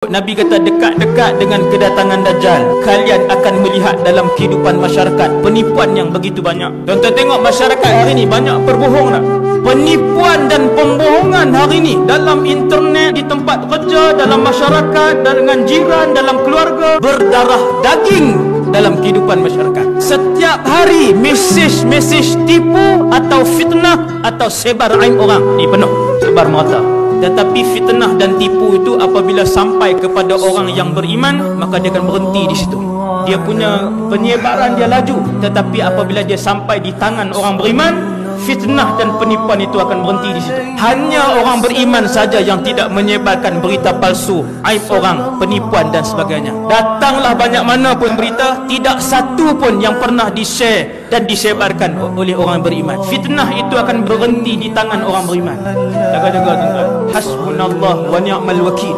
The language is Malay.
Nabi kata dekat-dekat dengan kedatangan Dajjal, kalian akan melihat dalam kehidupan masyarakat penipuan yang begitu banyak. Tuan-tuan tengok masyarakat hari ini banyak berbohong tak? Penipuan dan pembohongan hari ini dalam internet, di tempat kerja, dalam masyarakat, dengan jiran, dalam keluarga, berdarah daging dalam kehidupan masyarakat. Setiap hari mesej-mesej tipu atau fitnah atau sebar aib orang ni penuh, sebar merata. Tetapi fitnah dan tipu itu apabila sampai kepada orang yang beriman, maka dia akan berhenti di situ. Dia punya penyebaran dia laju, tetapi apabila dia sampai di tangan orang beriman, fitnah dan penipuan itu akan berhenti di situ. Hanya orang beriman saja yang tidak menyebarkan berita palsu, aib orang, penipuan dan sebagainya. Datanglah banyak mana pun berita, tidak satu pun yang pernah di-share dan disebarkan oleh orang beriman. Fitnah itu akan berhenti di tangan orang beriman. Jaga-jaga tuan-tuan. Hasbunallah wa ni'mal wakil.